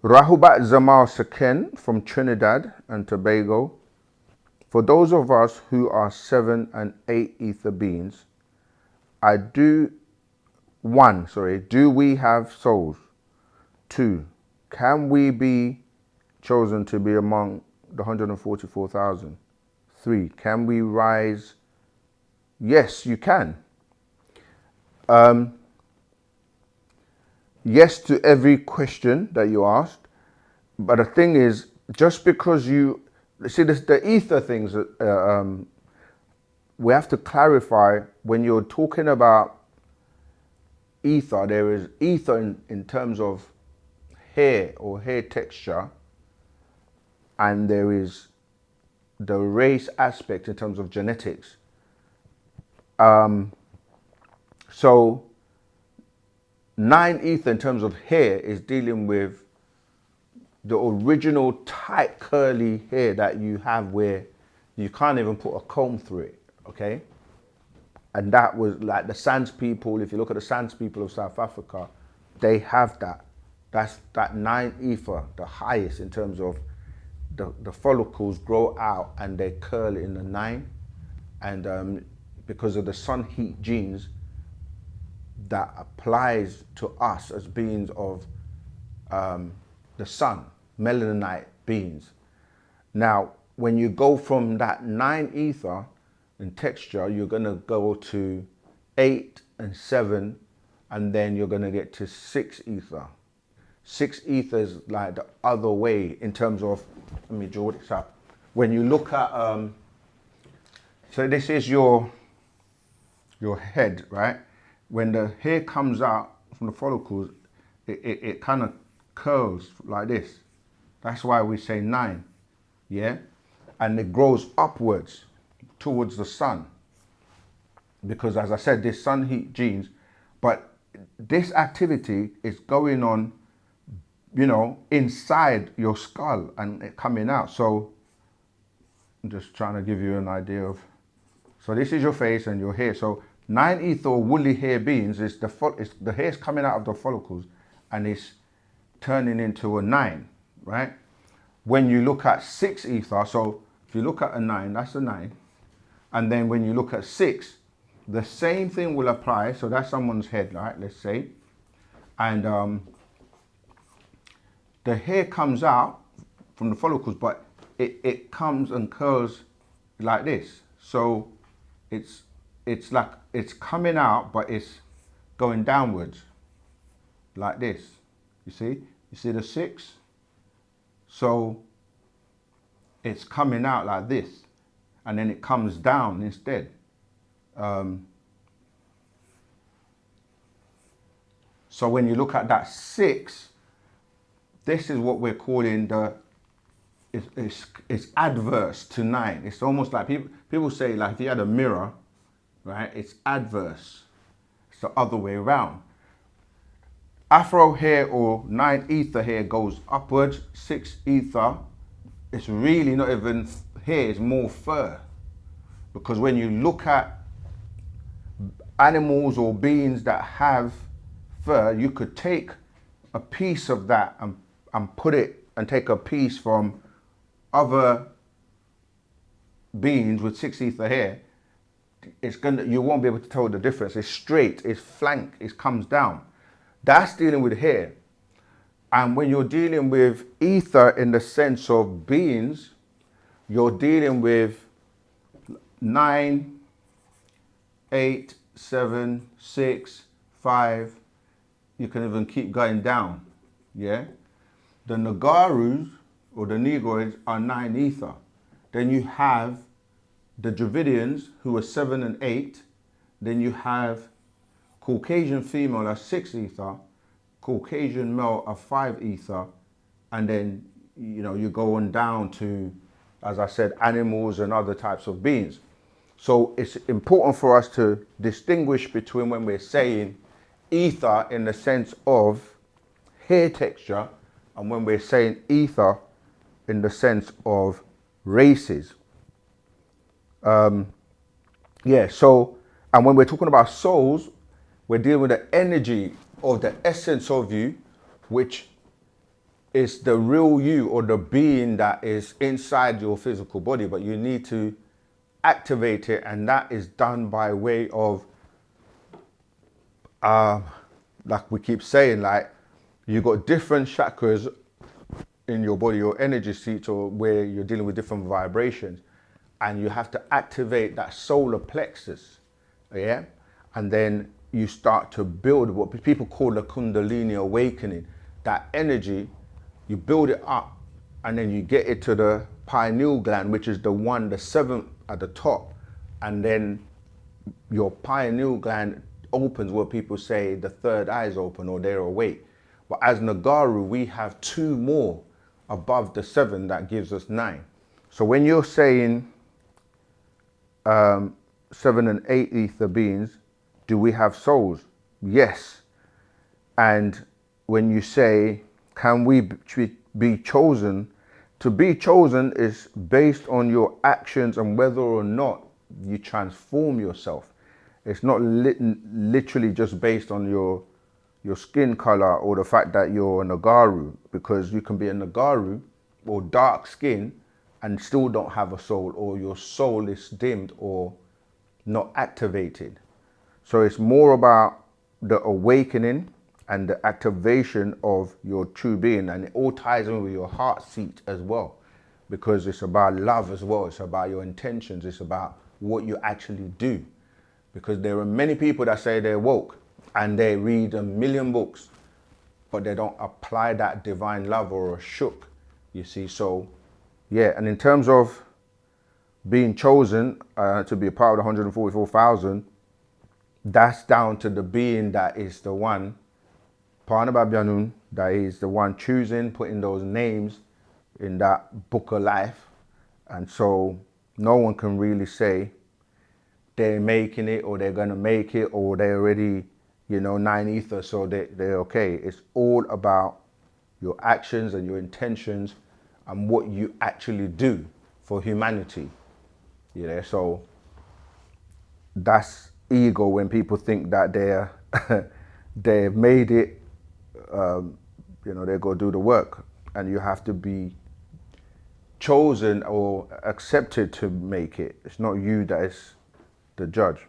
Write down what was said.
Rahubat Zamal Saken from Trinidad and Tobago. For those of us who are 7 and 8 ether beings, do we have souls? 2, can we be chosen to be among the 144,000? 3, can we rise? Yes, you can. Yes to every question that you asked. But the thing is, just because you see this, the ether things, we have to clarify when you're talking about ether, there is ether in terms of hair or hair texture, and there is the race aspect in terms of genetics. So 9 ether in terms of hair is dealing with the original tight curly hair that you have where you can't even put a comb through it, okay? And that was like the Sans people. If you look at the Sans people of South Africa, they have that. That's that 9 ether, the highest in terms of the follicles grow out and they curl in the 9. And because of the sun heat genes that applies to us as beings of the sun, melaninite beings. Now, when you go from that 9 ether in texture, you're going to go to 8 and 7, and then you're going to get to 6 ether. 6 ether is like the other way in terms of, let me draw this up. When you look at, so this is your head, right? When the hair comes out from the follicles, it kind of curls like this. That's why we say 9, yeah? And it grows upwards towards the sun. Because as I said, this sun heat genes, but this activity is going on, you know, inside your skull and it coming out. So I'm just trying to give you an idea of, so this is your face and your hair. So 9 ether or woolly hair beings is the hair's coming out of the follicles and it's turning into a 9, right? When you look at 6 ether, so if you look at a 9, that's a 9. And then when you look at 6, the same thing will apply. So that's someone's head, right? Let's say. And the hair comes out from the follicles, but it comes and curls like this. So it's like it's coming out, but it's going downwards like this. You see the 6? So it's coming out like this, and then it comes down instead. So when you look at that 6, this is what we're calling it's adverse to 9. It's almost like people say, like, if you had a mirror, right, it's adverse. It's the other way around. Afro hair or 9 ether hair goes upwards. 6 ether, it's really not even hair, it's more fur. Because when you look at animals or beings that have fur, you could take a piece of that and put it and take a piece from other beings with 6 ether hair. You won't be able to tell the difference. It's straight, it's flank, it comes down. That's dealing with hair. And when you're dealing with ether in the sense of beings, you're dealing with 9, 8, 7, 6, 5. You can even keep going down, yeah? The Nagarus or the Negroids are 9 ether. Then you have the Dravidians who are 7 and 8. Then you have Caucasian female are 6 ether, Caucasian male are 5 ether, and then, you know, you go on down to, as I said, animals and other types of beings. So it's important for us to distinguish between when we're saying ether in the sense of hair texture and when we're saying ether in the sense of races. Yeah, so, and when we're talking about souls, we're dealing with the energy of the essence of you, which it's the real you or the being that is inside your physical body, but you need to activate it, and that is done by way of, like we keep saying, like you got different chakras in your body, your energy seats, or where you're dealing with different vibrations, and you have to activate that solar plexus, yeah, and then you start to build what people call the Kundalini awakening. That energy, you build it up, and then you get it to the pineal gland, which is the seventh at the top, and then your pineal gland opens where people say the third eye is open or they're awake. But as Nagaru, we have two more above the seven that gives us 9. So when you're saying 7 and 8 ether beings, do we have souls? Yes. And when you say, can we be chosen? To be chosen is based on your actions and whether or not you transform yourself. It's not literally just based on your skin color or the fact that you're a Nagaru, because you can be a Nagaru or dark skin and still don't have a soul, or your soul is dimmed or not activated. So it's more about the awakening and the activation of your true being, and it all ties in with your heart seat as well, because it's about love as well. It's about your intentions. It's about what you actually do, because there are many people that say they're woke and they read a million books, but they don't apply that divine love or a shook, you see. So yeah, and in terms of being chosen to be a part of the 144,000, that's down to the being that is the one, Parnababyanun, that is the one choosing, putting those names in that book of life. And so no one can really say they're making it or they're going to make it or they're already, 9 ether, so they're okay. It's all about your actions and your intentions and what you actually do for humanity. So that's ego when people think that they've made it, they go do the work, and you have to be chosen or accepted to make it. It's not you that is the judge.